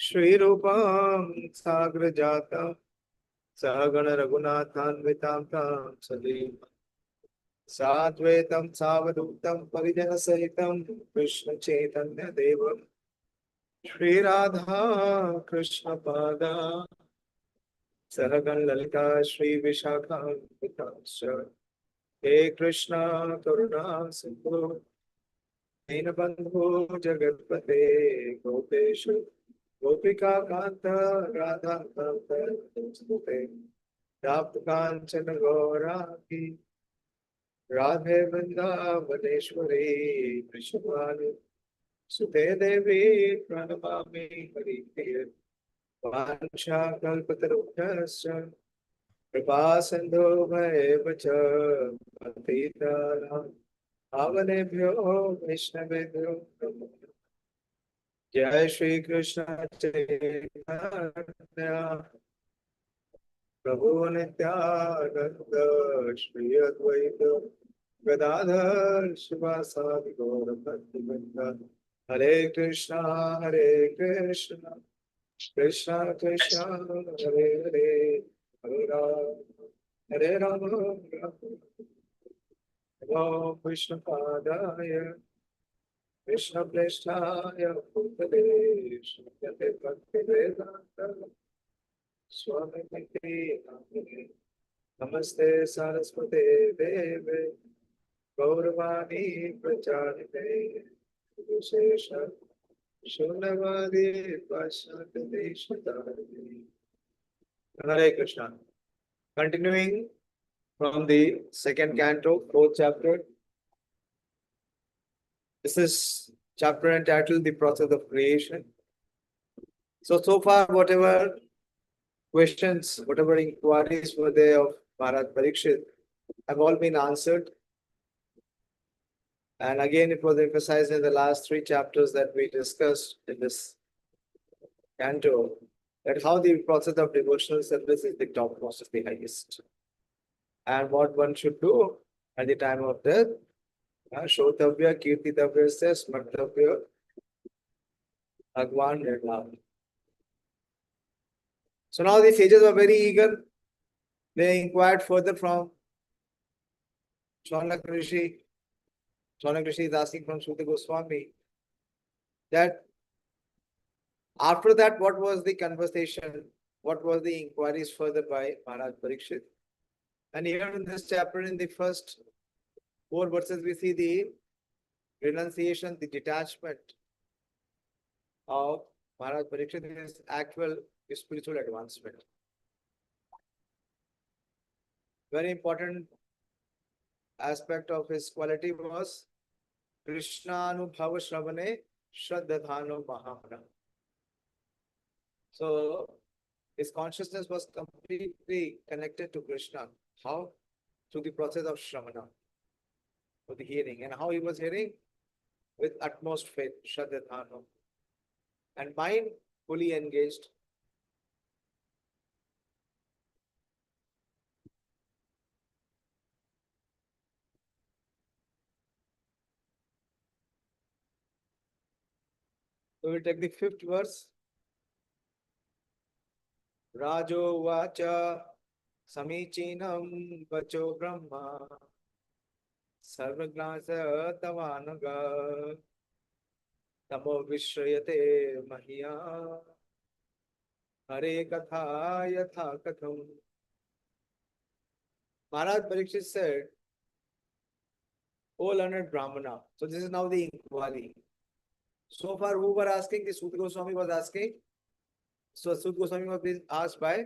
श्रीरूपं साग्रजातं सहगण रघुनाथान्वितां तां सजीवं साद्वैतं सावधूतं परिजनसहितं कृष्ण चैतन्य देवं श्रीराधा कृष्ण पादा सहगण ललिता श्री विशाखान्वितांश्च हे कृष्ण करुणा सिंधु दीनबंधु जगत्पते गोपेश गोपिका कांत राधा कांत नमोस्तुते प्राप्त कांचन गौरांगी राधे वृंदावनेश्वरी वृषभानु सुते देवी प्रणमामि हरिप्रिय वाञ्छाकल्पतरुभ्यश्च कृपा सिन्धो भवेव च पतितानां पावनेभ्यो वैष्णवेभ्यो नमो नमः। जय श्री कृष्ण चैतन्य प्रभु नित्यानंद श्री अद्वैत गदाधर शिवासादि गौर भक्तवृंद हरे कृष्णा कृष्णा कृष्णा हरे हरे हरे राम राम कृष्ण पादाय कृष्ण प्रेष्ठाय भूतले श्रीमते भक्तिवेदांत स्वामी नामिने नमस्ते सरस्वते देवे गौरवाणी प्रचारिणे विशेष शून्यवादी पाश्चात्य देशतारिणे। Hare Krishna. Continuing from the second canto, fourth chapter. This is chapter entitled The Process of Creation. So far, whatever questions, whatever inquiries were there of Maharaj Parikshit have all been answered. And again, it was emphasized in the last three chapters that we discussed in this canto, that how the process of devotional service is the topmost, is the highest. And what one should do at the time of death, Shotavya, Kirtitavya, Smartavya, Bhagwan Nirlam. So now the sages were very eager. They inquired further from Shaunak Rishi. Shaunak Rishi is asking from Shuddha Goswami that after that, what was the conversation? What was the inquiries further by Maharaj Parikshit? And here in this chapter, in the first 4 verses, we see the renunciation, the detachment of Maharaj Parikshit in his actual spiritual advancement. Very important aspect of his quality was Krishna Anubhava Shravane Shraddhadhano Mahamana. So his consciousness was completely connected to Krishna. How? Through the process of Shravana, for the hearing. And how he was hearing? With utmost faith, Shraddhadhano. And mind fully engaged. So we'll take the 5th verse. Rajo Vacha Samichinam Vacho Brahma Sarvagnasa Tavanaga Tamo Vishrayate Mahya Hare Katha Yatha Katham. Maharaj Parikshit said, O learned Brahmana. So this is now the inquiry. So far, who were asking? The Sudha Goswami was asking. So Sudha Goswami was being asked by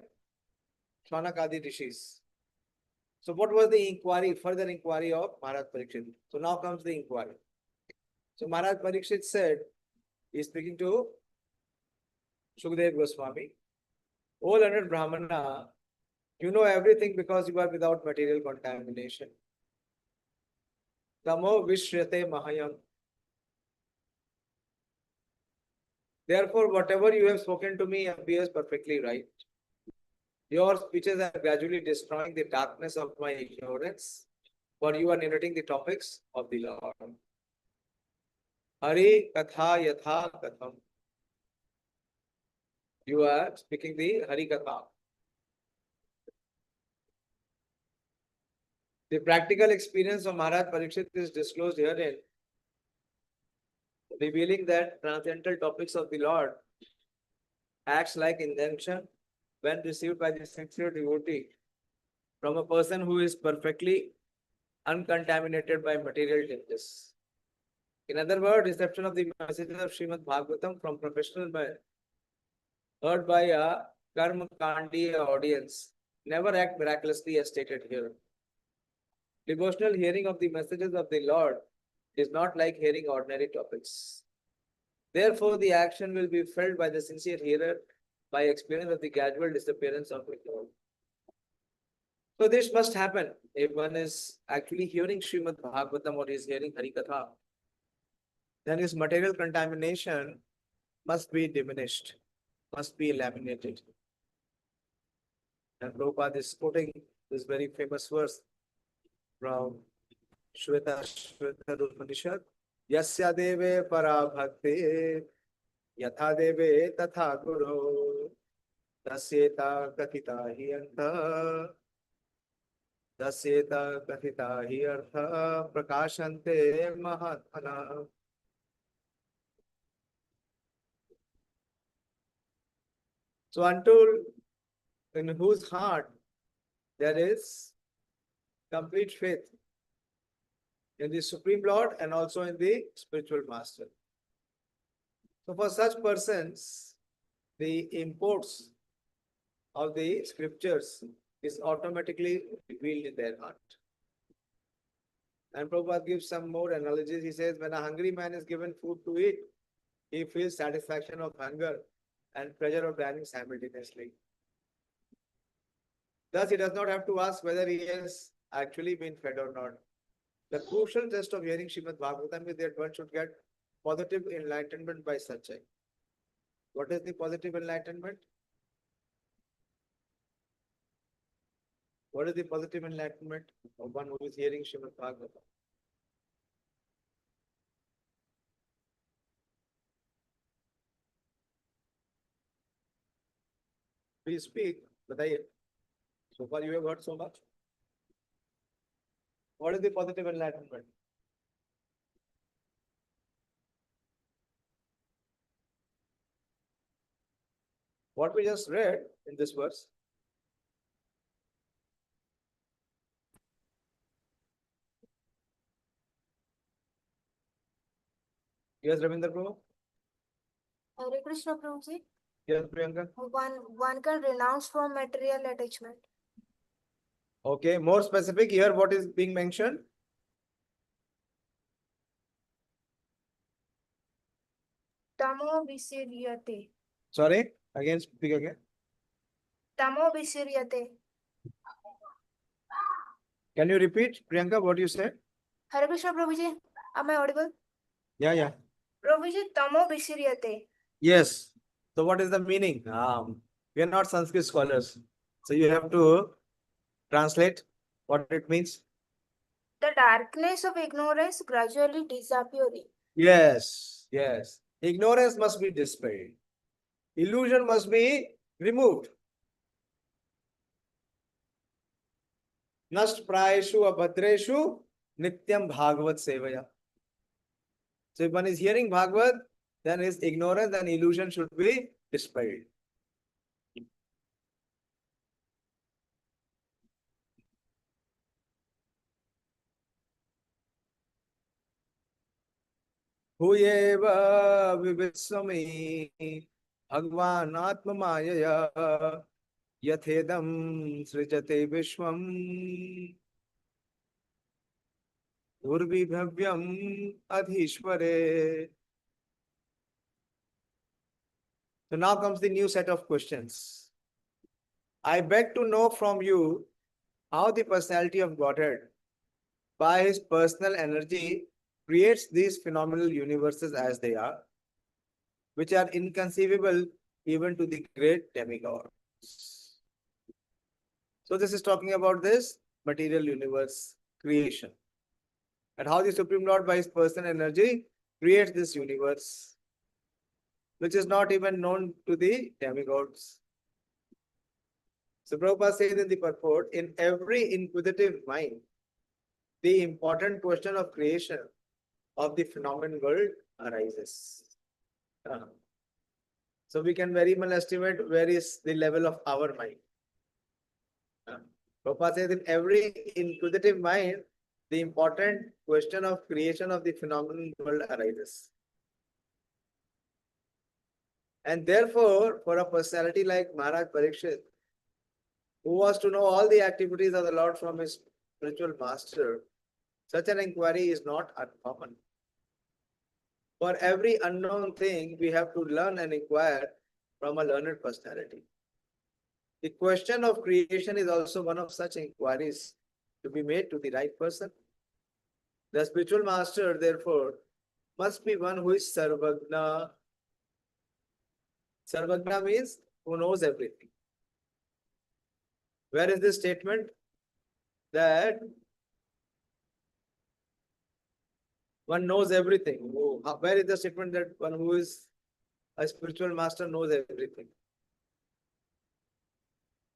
Shaunak Adi Rishis. So what was the inquiry, further inquiry of Maharaj Parikshit? So now comes the inquiry. So Maharaj Parikshit said, he is speaking to Shukdev Goswami, O learned Brahmana, you know everything because you are without material contamination. Tamo Vishrate Mahayam. Therefore, whatever you have spoken to me appears perfectly right. Your speeches are gradually destroying the darkness of my ignorance, for you are narrating the topics of the Lord. Hari Katha Yatha Katham. You are speaking the Harikatha. The practical experience of Maharaj Parikshit is disclosed herein, revealing that transcendental topics of the Lord acts like injunction when received by the sincere devotee from a person who is perfectly uncontaminated by material changes. In other words, reception of the messages of Srimad Bhagavatam from professional man heard by a Karma Kandi audience never act miraculously as stated here. Devotional hearing of the messages of the Lord is not like hearing ordinary topics. Therefore, the action will be felt by the sincere hearer by experience of the gradual disappearance of the Lord. So this must happen if one is actually hearing Srimad Bhagavatam or is hearing Harikatha. Then his material contamination must be diminished, must be eliminated. And Prabhupada is quoting this very famous verse from Shweta Upanishad. Yasya deve para bhakti yatha deve tatha guru dasyeta kathita hi artha dasyeta kathita hi artha prakashante mahatmana. So until in whose heart there is complete faith in the Supreme Lord and also in the spiritual master. So for such persons, the imports of the scriptures is automatically revealed in their heart. And Prabhupada gives some more analogies. He says, when a hungry man is given food to eat, he feels satisfaction of hunger and pleasure of dining simultaneously. Thus, he does not have to ask whether he has actually been fed or not. The crucial test of hearing Srimad Bhagavatam is that one should get positive enlightenment by Sachai. What is the positive enlightenment? What is the positive enlightenment of one who is hearing Srimad Bhagavatam? Please speak, बताइए. So far you have heard so much. What is the positive enlightenment? What we just read in this verse. Yes, Ravindra Prabhu. Hare Krishna Prabhuji. Yes, Priyanka. One can renounce from material attachment. Okay, more specific here, what is being mentioned? Tamo visiryate. Sorry, again, speak again. Tamo visiryate. Can you repeat, Priyanka, what you said? Hare Krishna Prabhuji. Am I audible? Yeah. Prabhuji, tamo visiryate. Yes. So what is the meaning? We are not Sanskrit scholars. So you have to translate what it means. The darkness of ignorance gradually disappearing. Yes. Ignorance must be dispelled. Illusion must be removed. Nast prayeshu abhadreshu nityam bhagavat sevaya. So if one is hearing Bhagavad, then his ignorance and illusion should be dispelled. Huyeva vivitsvami Bhagwan Atma Mayaya Yathedam Srijate Vishwam Urvibhavyam Adhishware. So now comes the new set of questions. I beg to know from you how the personality of Godhead, by his personal energy, creates these phenomenal universes as they are, which are inconceivable even to the great demigods. So this is talking about this material universe creation and how the Supreme Lord by his personal energy creates this universe. which is not even known to the demigods. So Prabhupada says in the purport, in every inquisitive mind, the important question of creation of the phenomenon world arises. So we can very well estimate where is the level of our mind. Prabhupada says in every inquisitive mind, the important question of creation of the phenomenon world arises. And therefore, for a personality like Maharaj Parikshit, who was to know all the activities of the Lord from his spiritual master, such an inquiry is not uncommon. For every unknown thing, we have to learn and inquire from a learned personality. The question of creation is also one of such inquiries to be made to the right person. The spiritual master, therefore, must be one who is Sarvagna. Sarvagna means who knows everything. Where is this statement? That one knows everything. Where is the statement that one who is a spiritual master knows everything?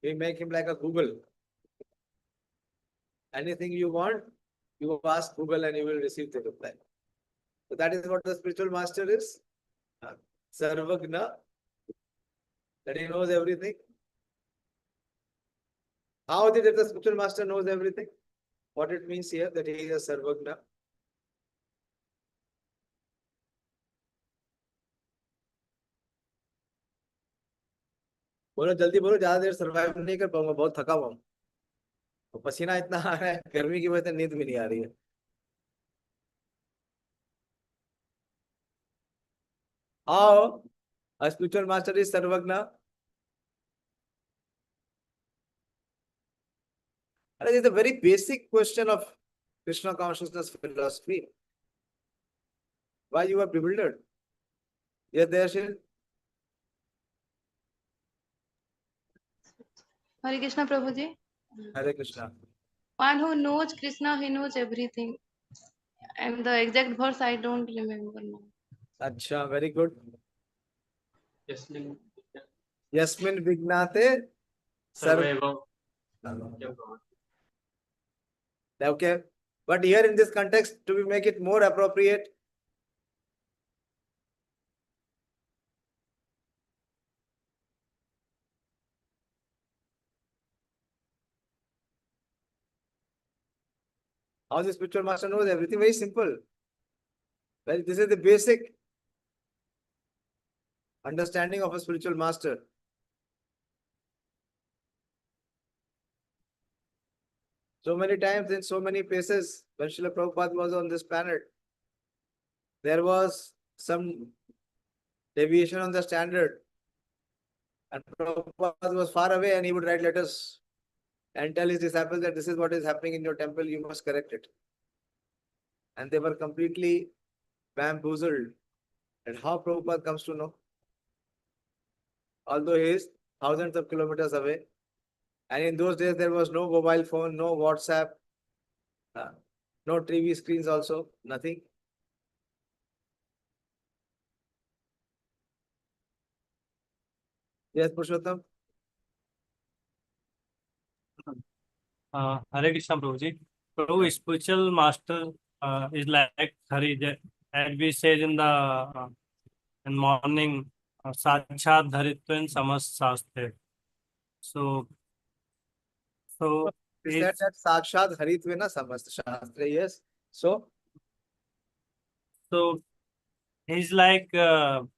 We make him like a Google. Anything you want, you ask Google and you will receive the reply. So that is what the spiritual master is. Sarvagna. That he knows everything. How is it that the spiritual master knows everything? What it means here that he is a Sarvagna. बोलो जल्दी बोलो, ज्यादा देर survive नहीं कर पाऊंगा, बहुत थका हुआ हूँ, पसीना इतना आ रहा है, गर्मी की वजह से नींद भी नहीं आ रही है. How a spiritual master is Sarvagna? It is a very basic question of Krishna consciousness philosophy. Why you are bewildered? Yes, Dayashil? Hare Krishna Prabhuji. Hare Krishna. One who knows Krishna, he knows everything. And the exact verse I don't remember now. Acha, very good. Yasmin Yasmin Vignate Sarvaiva. Okay. But here in this context, to make it more appropriate, how the spiritual master knows everything? Very simple. Well, this is the basic understanding of a spiritual master. So many times in so many places, when Srila Prabhupada was on this planet, there was some deviation on the standard. And Prabhupada was far away and he would write letters and tell his disciples that this is what is happening in your temple, you must correct it. And they were completely bamboozled. And how Prabhupada comes to know? Although he is thousands of kilometers away. And in those days, there was no mobile phone, no WhatsApp, no TV screens also, nothing. Yes, Purushottam? Hare Krishna Prabhuji. Prabhu, spiritual master is like Hari, as we said in the in morning, Sachat Dharitva Samast Shastre. So He said that Sakshat Haritvena Samast Shastra, yes. So he's like God.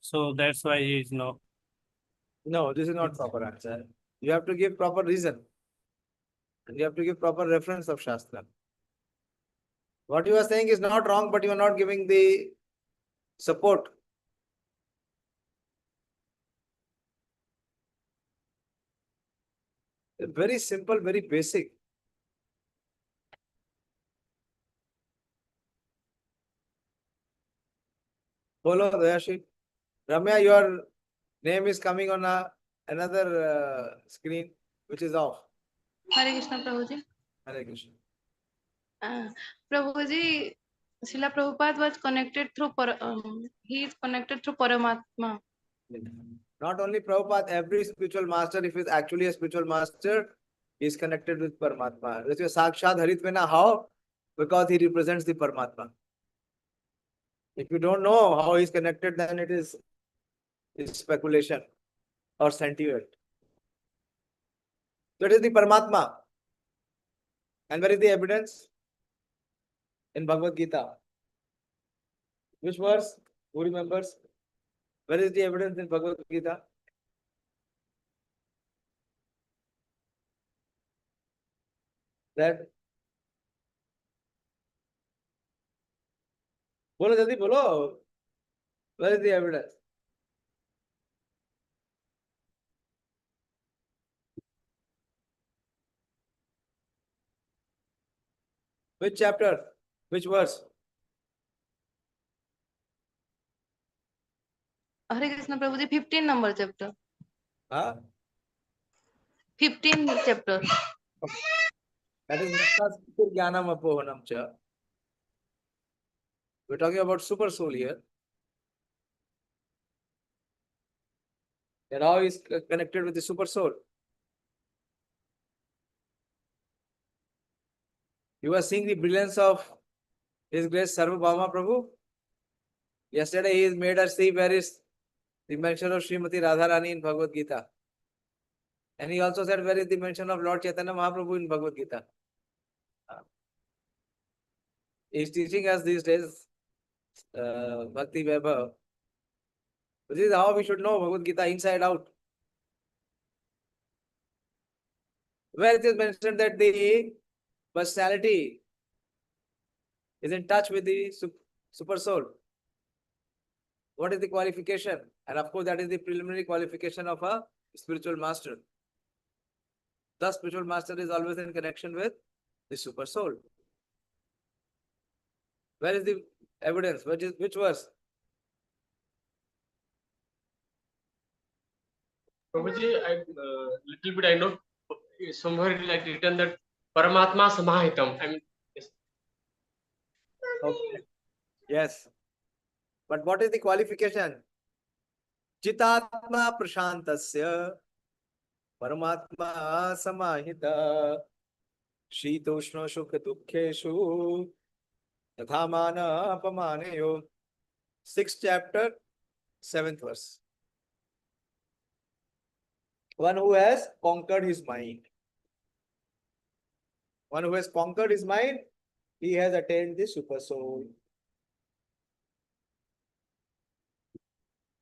So that's why he is no. no, this is not proper answer. You have to give proper reason. And you have to give proper reference of Shastra. What you are saying is not wrong, but you are not giving the support. Very simple, very basic. Follow Dayashi. Ramya, your name is coming on another screen, which is off. Hare Krishna Prabhuji. Hare Krishna. Prabhuji, Srila Prabhupada was connected through he is connected through Paramatma. Not only Prabhupada, every spiritual master, if he's actually a spiritual master, is connected with Paramatma. This is Sakshat Haritvena. How? Because he represents the Paramatma. If you don't know how he's connected, then it is speculation or sentiment. So it is the Paramatma. And where is the evidence? In Bhagavad Gita. Which verse? Who remembers? Where is the evidence in Bhagavad Gita? That bolo jaldi bolo. Where is the evidence? Which chapter? Which verse? Hare Krishna Prabhuji, 15 number chapter. Huh? 15 chapter. That is Jnanam Apohanam Cha. We're talking about super soul here. And how is connected with the super soul? You are seeing the brilliance of His Grace Sarvabhauma Prabhu. Yesterday he has made us see where is the mention of Srimati Radharani in Bhagavad Gita. And he also said where is the mention of Lord Chaitanya Mahaprabhu in Bhagavad Gita. He is teaching us these days Bhakti Vaibhav. This is how we should know Bhagavad Gita inside out. Where it is mentioned that the personality is in touch with the super soul. What is the qualification? And of course, that is the preliminary qualification of a spiritual master. The spiritual master is always in connection with the super soul. Where is the evidence? Which verse? Prabhuji, little bit I know somewhere like written that Paramatma Samahitam. I mean, yes. Okay. Yes. But what is the qualification? Chitatma prashantasya Paramatma samahita Shitoshno sukha dukkheshu Tathamana apamaneyo. 6th chapter, 7th verse. One who has conquered his mind. One who has conquered his mind, he has attained the super soul.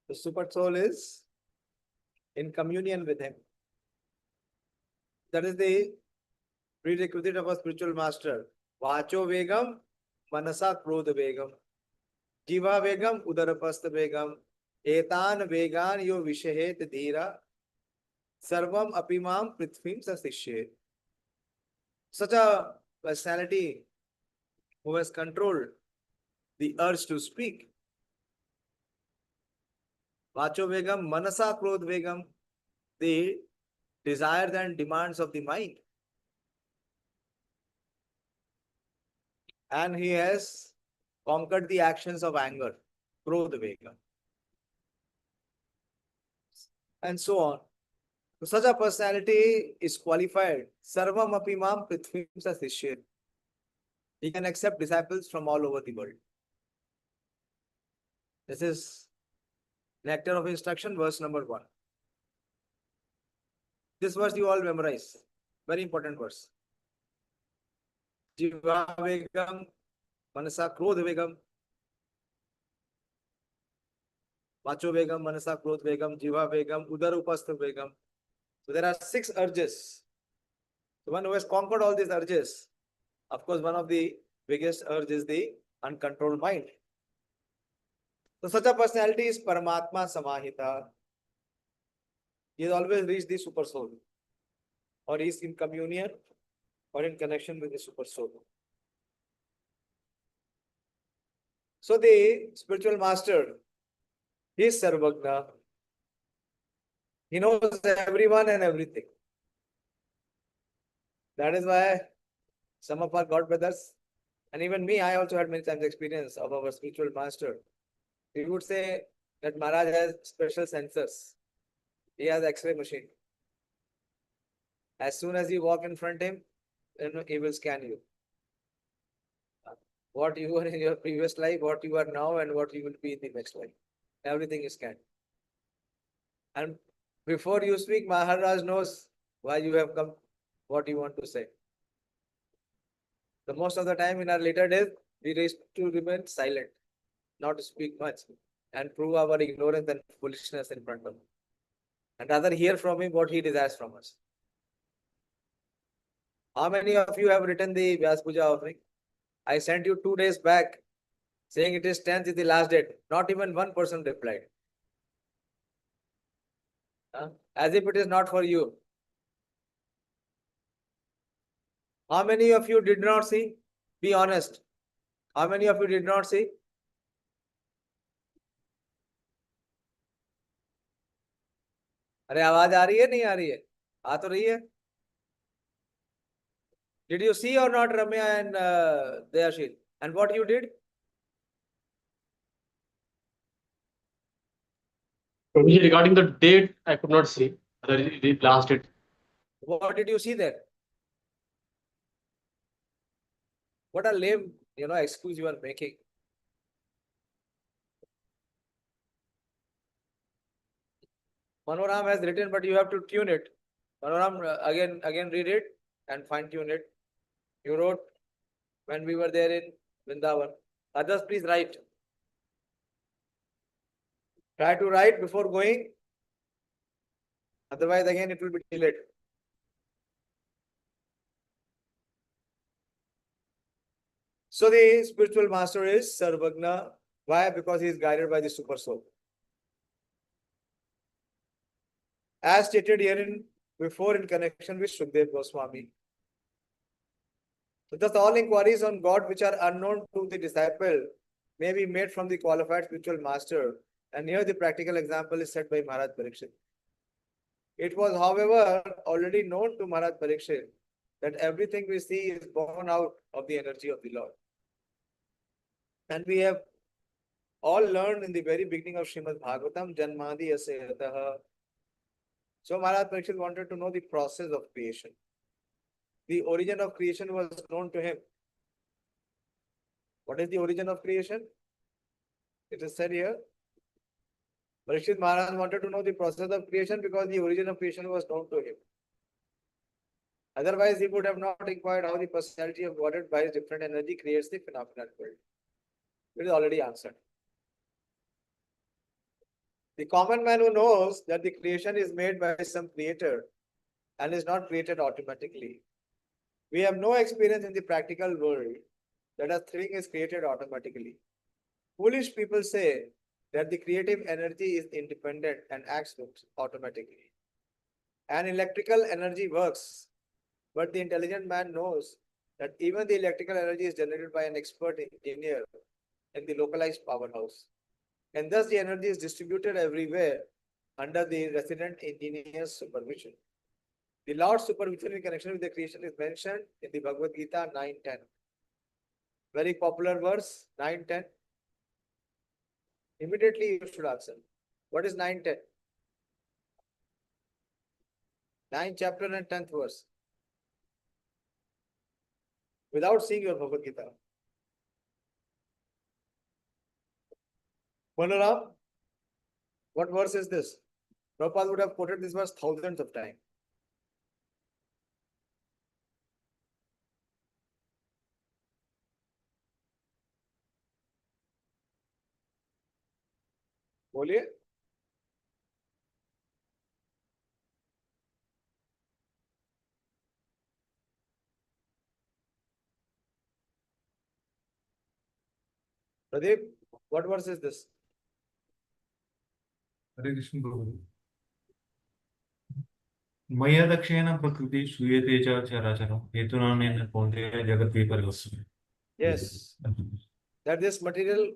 The super soul is in communion with him. That is the prerequisite of a spiritual master. Vacho vegam, manasa krodha vegam. Jiva vegam, udarapastha vegam. Etan vegan yo vishehet dhira. Sarvam apimam prithvim sasishye. Such a personality who has controlled the urge to speak. Vacho vegam, manasa krodha vegam. The desires and demands of the mind. And he has conquered the actions of anger, krodha vega, and so on. So such a personality is qualified. Sarvam apimam prithvim sasishya. He can accept disciples from all over the world. This is Nectar of Instruction, verse number 1. This verse you all memorize. Very important verse. Jiva vegam, manasa krodha vegam. Vacho vegam, manasa krodha vegam, jiva vegam, udarupastha vegam. So there are 6 urges. The one who has conquered all these urges, of course, one of the biggest urges is the uncontrolled mind. So such a personality is Paramatma Samahita. He has always reached the super soul, or he is in communion or in connection with the super soul. So the spiritual master, he is Sarvagna. He knows everyone and everything. That is why some of our God brothers, And even me, I also had many times experience of our spiritual master. He would say that Maharaj has special sensors. He has X-ray machine. As soon as you walk in front of him, he will scan you. What you were in your previous life, what you are now, and what you will be in the next life. Everything is scanned. And before you speak, Maharaj knows why you have come, what you want to say. The most of the time in our later days, we used to remain silent, not to speak much, and prove our ignorance and foolishness in front of him. And rather hear from him what he desires from us. How many of you have written the Vyas Puja offering? I sent you 2 days back saying it is 10th is the last date. Not even one person replied. As if it is not for you. How many of you did not see? Be honest. How many of you did not see? अरे आवाज आ रही है नहीं आ रही है? आ तो रही है. Did you see or not, Ramya and Dayashil? And what you did? Prabhuji, regarding the date, I could not see the last date. What did you see there? What a lame, excuse you are making. Manoram has written, but you have to tune it. Manoram, again read it and fine tune it. You wrote when we were there in Vrindavan. Others, please write. Try to write before going. Otherwise, again, it will be delayed. So the spiritual master is Sarvagna. Why? Because he is guided by the super soul. As stated herein before in connection with Shukdev Goswami. So thus all inquiries on God which are unknown to the disciple may be made from the qualified spiritual master. And here the practical example is set by Maharaj Parikshit. It was, however, already known to Maharaj Parikshit that everything we see is born out of the energy of the Lord. And we have all learned in the very beginning of Srimad Bhagavatam, Janmadi Yasayataha. So Maharaj Parikshit wanted to know the process of creation. The origin of creation was known to him. What is the origin of creation? It is said here. Parikshit Maharaj wanted to know the process of creation because the origin of creation was known to him. Otherwise, he would have not inquired how the personality of Godhead by his different energy creates the phenomenal world. It is already answered. The common man who knows that the creation is made by some creator and is not created automatically. We have no experience in the practical world that a thing is created automatically. Foolish people say that the creative energy is independent and acts automatically. An electrical energy works, but the intelligent man knows that even the electrical energy is generated by an expert engineer in the localized powerhouse. And thus the energy is distributed everywhere under the resident engineer's supervision. The Lord's supervision in connection with the creation is mentioned in the Bhagavad Gita 9:10. Very popular verse, 9:10. Immediately you should answer. What is 9:10? 9th chapter and 10th verse. Without seeing your Bhagavad Gita. Manoram, what verse is this? Prabhupada would have quoted this verse thousands of times. बोलिए. Pradeep, what verse is this? हरे कृष्ण प्रभु मया दक्षेण प्रकृति श्रूयते च चराचरं हेतुनानेन कौन्तेय जगत् विपर्यस्यते. Yes. That this material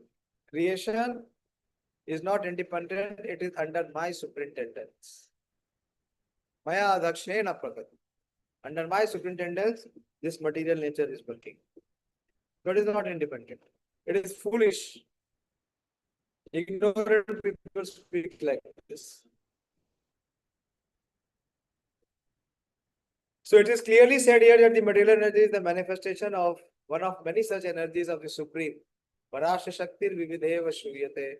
creation is not independent, it is under my superintendence. Maya dakshena prakriti. Under my superintendence, this material nature is working. God is not independent. It is foolish. Ignorant people speak like this. So it is clearly said here that the material energy is the manifestation of one of many such energies of the Supreme. Parasha Shaktir Vivideva Shriyate.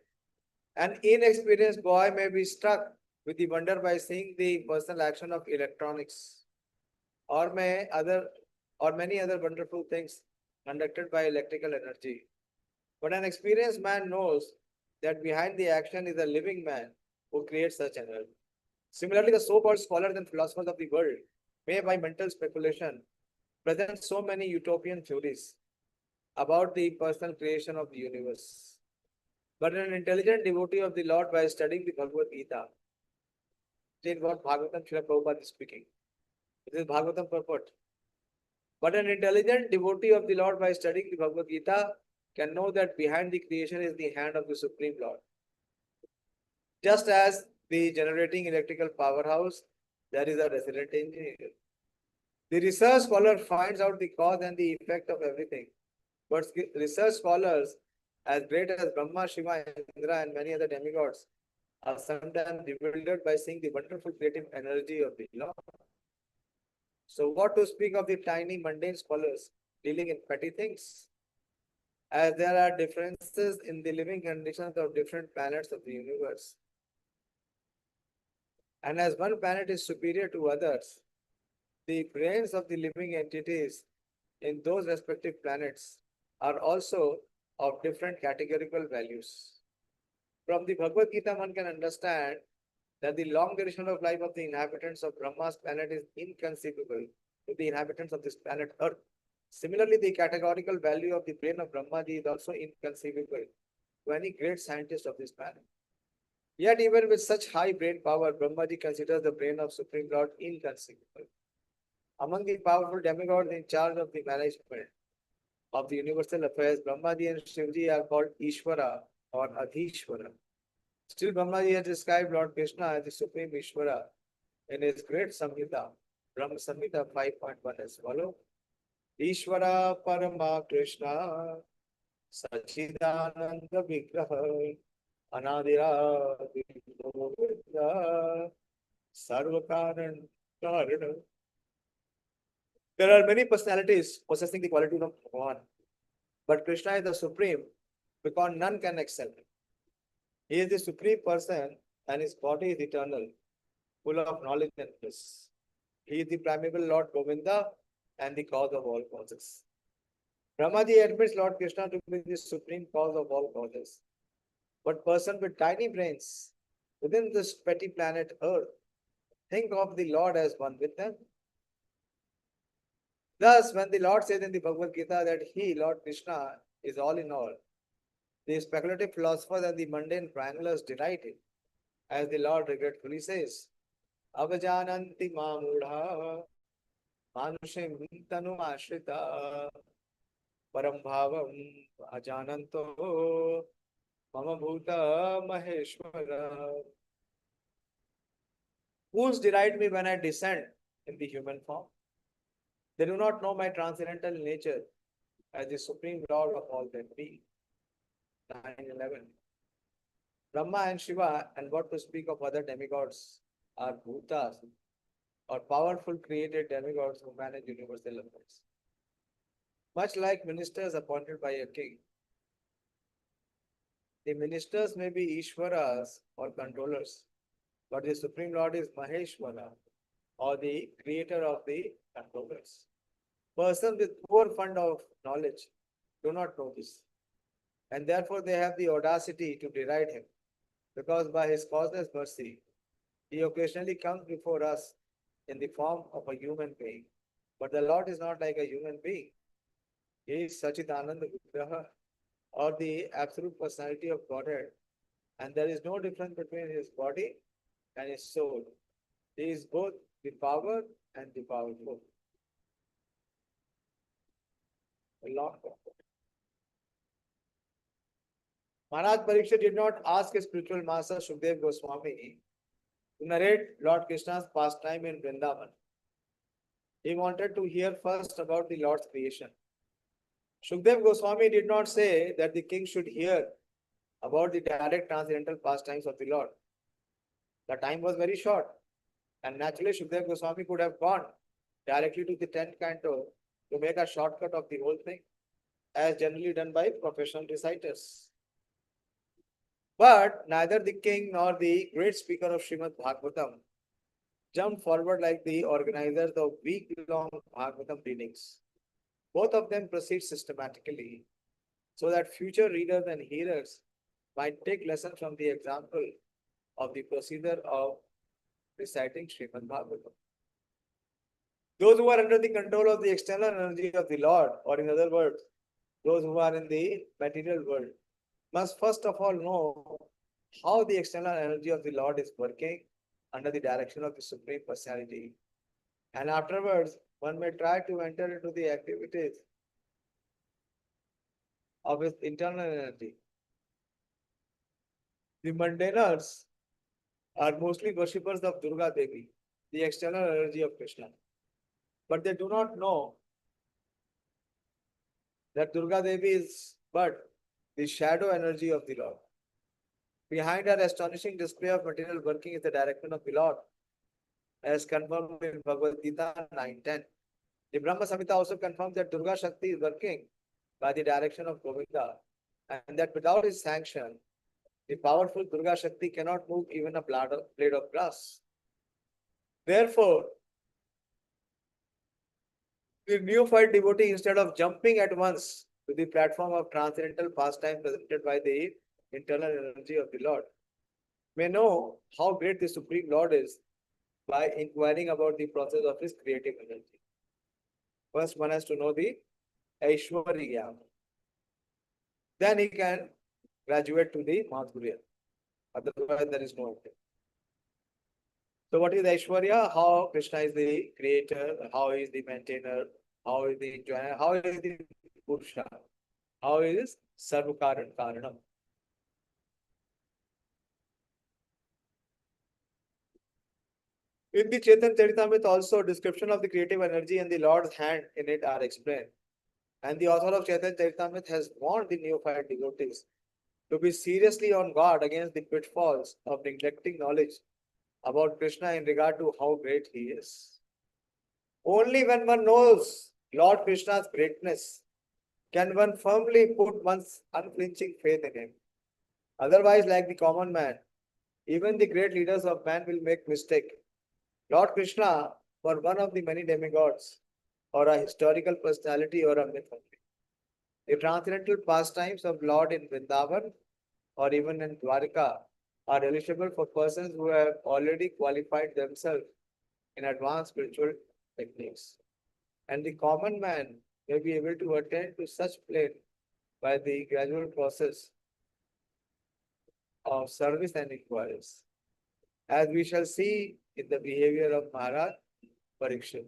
An inexperienced boy may be struck with the wonder by seeing the personal action of electronics or many other wonderful things conducted by electrical energy. But an experienced man knows that behind the action is a living man who creates such energy. Similarly, the so-called scholars and philosophers of the world may, by mental speculation, present so many utopian theories about the personal creation of the universe. But an intelligent devotee of the Lord, by studying the Bhagavad Gita, in what Bhagavatam Srila Prabhupada is speaking. This is Bhagavatam purport. But an intelligent devotee of the Lord, by studying the Bhagavad Gita, can know that behind the creation is the hand of the Supreme Lord. Just as the generating electrical powerhouse, there is a resident engineer. The research scholar finds out the cause and the effect of everything. But research scholars, as great as Brahma, Shiva, Indra, and many other demigods, are sometimes bewildered by seeing the wonderful creative energy of the Lord. So what to speak of the tiny mundane scholars dealing in petty things? As there are differences in the living conditions of different planets of the universe. And as one planet is superior to others, the brains of the living entities in those respective planets are also of different categorical values. From the Bhagavad Gita, one can understand that the long duration of life of the inhabitants of Brahma's planet is inconceivable to the inhabitants of this planet Earth. Similarly, the categorical value of the brain of Brahmaji is also inconceivable to any great scientist of this planet. Yet, even with such high brain power, Brahmaji considers the brain of Supreme Lord inconceivable. Among the powerful demigods in charge of the management of the universal affairs, Brahmaji and Shivji are called Ishvara or Adhishvara. Still, Brahmaji has described Lord Krishna as the Supreme Ishvara in his great Samhita, Brahma Samhita 5.1 as follows. Ishvara Parama Krishna Sachidananda Vigraha Anadira Vidya Sarvakaran Karana. There are many personalities possessing the qualities of Bhagavan, but Krishna is the supreme because none can excel him. He is the supreme person and his body is eternal, full of knowledge and bliss. He is the primeval Lord Govinda and the cause of all causes. Brahmaji admits Lord Krishna to be the supreme cause of all causes. But person with tiny brains within this petty planet Earth think of the Lord as one with them. Thus, when the Lord says in the Bhagavad Gita that He, Lord Krishna, is all in all, the speculative philosophers and the mundane wranglers deride it, as the Lord regretfully says, Avajananti mamudha manushim tanu ashrita param bhavam ajananto mama bhuta maheshwara. Fools deride me when I descend in the human form. They do not know my transcendental nature as the supreme Lord of all that be. 9:11. Brahma and Shiva, and what to speak of other demigods, are bhutas, or powerful created demigods who manage universal affairs. Much like ministers appointed by a king, the ministers may be Ishwaras or controllers, but the Supreme Lord is Maheshwara, or the creator of the controllers. Persons with poor fund of knowledge do not know this, and therefore they have the audacity to deride him, because by his causeless mercy, he occasionally comes before us in the form of a human being. But the Lord is not like a human being. He is Sachidananda Vigraha, or the absolute personality of Godhead, and there is no difference between his body and his soul. He is both the power and the powerful. A long Maharaj Parikshit did not ask his spiritual master Shukdev Goswami to narrate Lord Krishna's pastime in Vrindavan. He wanted to hear first about the Lord's creation. Shukdev Goswami did not say that the king should hear about the direct transcendental pastimes of the Lord. The time was very short, and naturally Shukdev Goswami could have gone directly to the 10th canto to make a shortcut of the whole thing, as generally done by professional reciters. But neither the king nor the great speaker of Srimad Bhagavatam jumped forward like the organizers of week-long Bhagavatam readings. Both of them proceed systematically so that future readers and hearers might take lessons from the example of the procedure of reciting Srimad Bhagavatam. Those who are under the control of the external energy of the Lord, or in other words, those who are in the material world, must first of all know how the external energy of the Lord is working under the direction of the Supreme Personality. And afterwards, one may try to enter into the activities of his internal energy. The mundaners are mostly worshippers of Durga Devi, the external energy of Krishna. But they do not know that Durga Devi is but the shadow energy of the Lord. Behind her astonishing display of material working is the direction of the Lord, as confirmed in Bhagavad Gita 9:10. The Brahma Samhita also confirms that Durga Shakti is working by the direction of Govinda, and that without his sanction, the powerful Durga Shakti cannot move even a blade of grass. Therefore, the neophyte devotee, instead of jumping at once to the platform of transcendental pastime presented by the internal energy of the Lord, may know how great the Supreme Lord is by inquiring about the process of his creative energy. First, one has to know the Aishwarya. Then he can graduate to the Madhurya. Otherwise, there is no way. So, what is Aishwarya? How Krishna is the creator, how he is the maintainer, how is the joiner, how is the Purusha, how is Sarvakaran Karanam. In the Chaitanya Charitamrita also, description of the creative energy and the Lord's hand in it are explained. And the author of Chaitanya Charitamrita has warned the neophyte devotees to be seriously on guard against the pitfalls of neglecting knowledge about Krishna in regard to how great he is. Only when one knows Lord Krishna's greatness can one firmly put one's unflinching faith in him. Otherwise, like the common man, even the great leaders of man will make mistake. Lord Krishna were one of the many demigods, or a historical personality, or a myth only. The transcendental pastimes of Lord in Vrindavan or even in Dwarka are eligible for persons who have already qualified themselves in advanced spiritual techniques. And the common man may be able to attain to such plane by the gradual process of service and inquiries, as we shall see in the behavior of Maharaj Parikshit.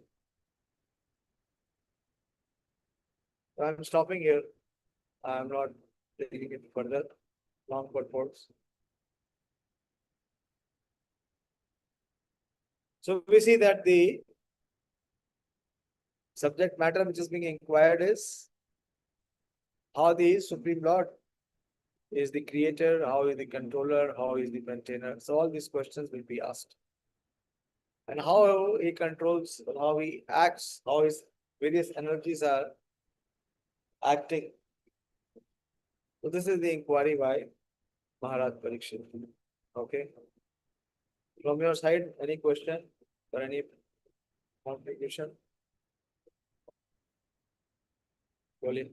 So I'm stopping here. I'm not taking it further. Long purports. So we see that the subject matter which is being inquired is how the Supreme Lord is the creator, how is the controller, how is the maintainer. So all these questions will be asked. And how he controls, how he acts, how his various energies are acting. So this is the inquiry by Maharaj Parikshit. Okay. From your side, any question or any contribution? Colin.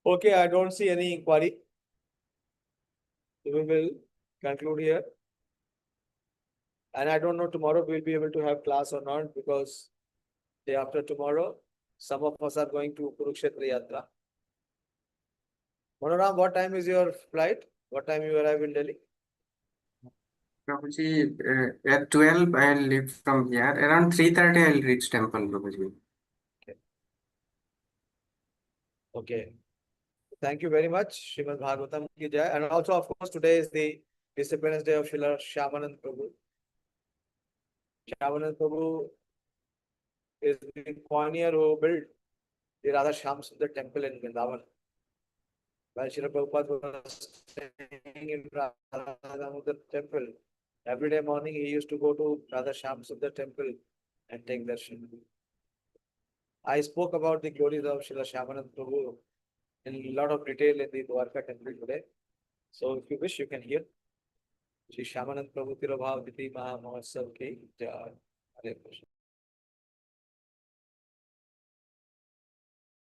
Okay, I don't see any inquiry. We will conclude here. And I don't know tomorrow we'll be able to have class or not, because day after tomorrow, some of us are going to Kurukshetra Yatra. Manoram, what time is your flight? What time you arrive in Delhi? Prabhuji, at 12 I'll leave from here. Around 3:30 I'll reach temple, Prabhuji. Okay. Thank you very much, Srimad Bhagavatam ki jai. And also, of course, today is the Disciplinary Day of Srila Shyamanand Prabhu. Shyamanand Prabhu is the pioneer who built the Radha Shyam Sundar temple in Vrindavan. While Srila Prabhupada was staying in Radha Damodar temple, every day morning he used to go to Radha Shyam Sundar temple and take darshan. I spoke about the glories of Srila Shyamanand Prabhu in a lot of detail in the Dwarka temple today. So if you wish, you can hear. Shri Shyamanand Prabhu Tirabhav Diti Maha Mahotsav Ki Jai. Hare Krishna.